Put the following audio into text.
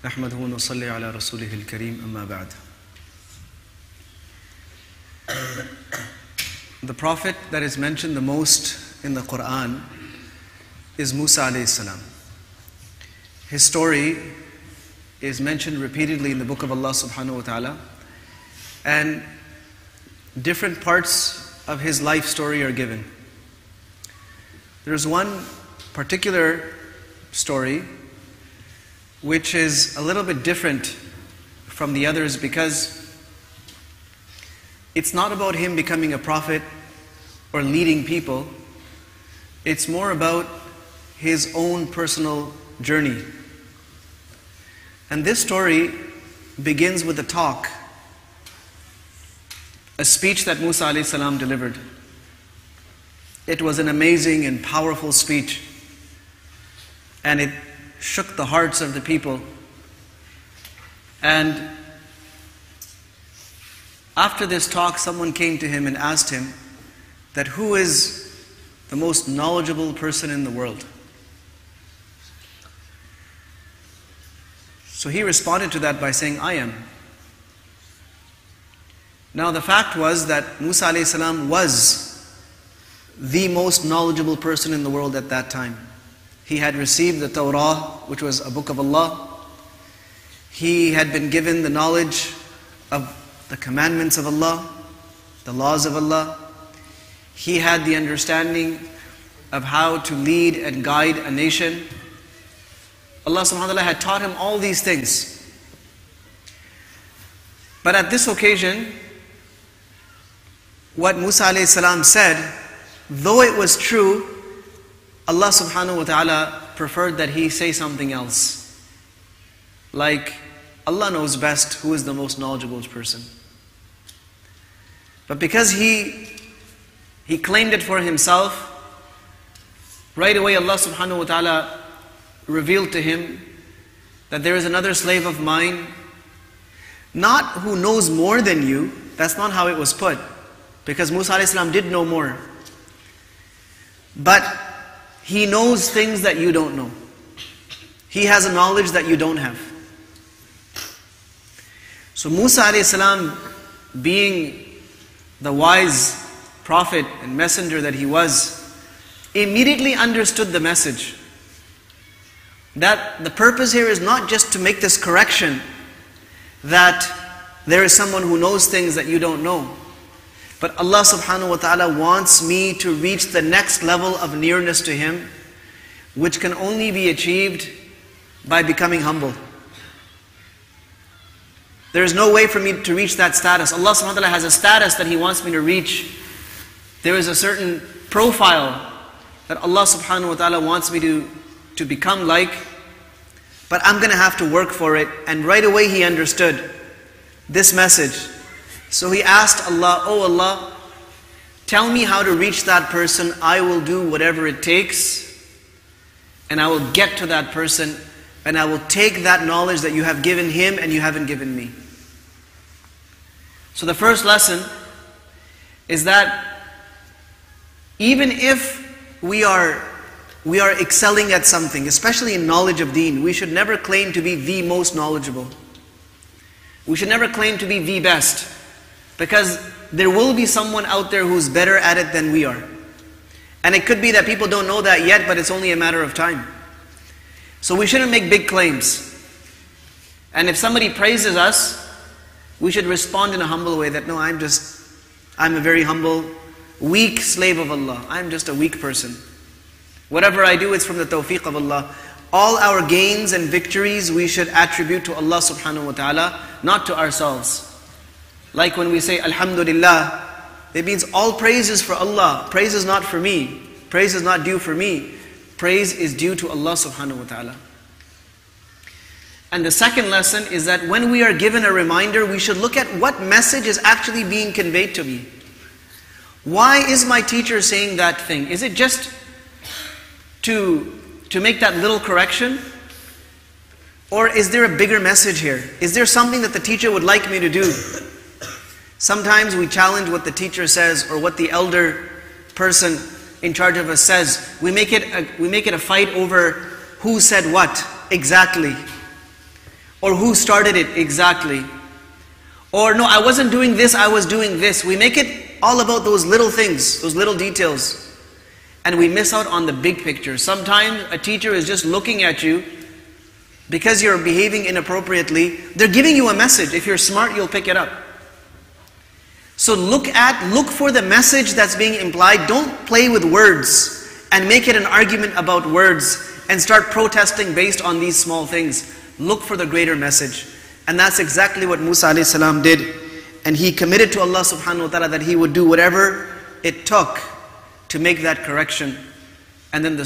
نحمده ونصلي على رسوله الكريم أما بعد. The prophet that is mentioned the most in the Quran is Musa alayhis salam. His story is mentioned repeatedly in the book of Allah subhanahu wa ta'ala, and different parts of his life story are given. There's one particular story which is a little bit different from the others because it's not about him becoming a prophet or leading people. It's more about his own personal journey. And this story begins with a talk, a speech that Musa alayhis salam delivered. It was an amazing and powerful speech, and it shook the hearts of the people. And after this talk, someone came to him and asked him that who is the most knowledgeable person in the world? So he responded to that by saying, I am. Now the fact was that Musa alayhis salam was the most knowledgeable person in the world at that time. He had received the Torah, which was a book of Allah. He had been given the knowledge of the commandments of Allah, the laws of Allah. He had the understanding of how to lead and guide a nation. Allah subhanahu wa ta'ala had taught him all these things. But at this occasion, what Musa alayhis salam said, though it was true, Allah subhanahu wa ta'ala preferred that he say something else. Like, Allah knows best who is the most knowledgeable person. But because he claimed it for himself, right away Allah subhanahu wa ta'ala revealed to him that there is another slave of mine, not who knows more than you. That's not how it was put, because Musa alayhis salam did know more. But he knows things that you don't know. He has a knowledge that you don't have. So Musa alayhis salam, being the wise prophet and messenger that he was, immediately understood the message. That the purpose here is not just to make this correction that there is someone who knows things that you don't know. But Allah subhanahu wa ta'ala wants me to reach the next level of nearness to Him, which can only be achieved by becoming humble. There is no way for me to reach that status. Allah subhanahu wa ta'ala has a status that He wants me to reach. There is a certain profile that Allah subhanahu wa ta'ala wants me to become like, but I'm going to have to work for it. And right away he understood this message. So he asked Allah, oh Allah, tell me how to reach that person. I will do whatever it takes, and I will get to that person, and I will take that knowledge that you have given him and you haven't given me. So the first lesson is that even if we are excelling at something, especially in knowledge of deen, we should never claim to be the most knowledgeable. We should never claim to be the best, because there will be someone out there who's better at it than we are. And it could be that people don't know that yet, but it's only a matter of time. So we shouldn't make big claims. And if somebody praises us, we should respond in a humble way that, no, I'm a very humble, weak slave of Allah. I'm just a weak person. Whatever I do, it's from the tawfiq of Allah. All our gains and victories we should attribute to Allah subhanahu wa ta'ala, not to ourselves. Like when we say Alhamdulillah, it means all praise is for Allah. Praise is not for me. Praise is not due for me. Praise is due to Allah subhanahu wa ta'ala. And the second lesson is that when we are given a reminder, we should look at what message is actually being conveyed to me. Why is my teacher saying that thing? Is it just to make that little correction? Or is there a bigger message here? Is there something that the teacher would like me to do? Sometimes we challenge what the teacher says or what the elder person in charge of us says. We make it a fight over who said what exactly. Or who started it exactly? Or no, I wasn't doing this, I was doing this. We make it all about those little things, those little details. And we miss out on the big picture. Sometimes a teacher is just looking at you because you're behaving inappropriately. They're giving you a message. If you're smart, you'll pick it up. So look for the message that's being implied. Don't play with words and make it an argument about words and start protesting based on these small things. Look for the greater message. And that's exactly what Musa alayhi salam did. And he committed to Allah subhanahu wa ta'ala that he would do whatever it took to make that correction. And then the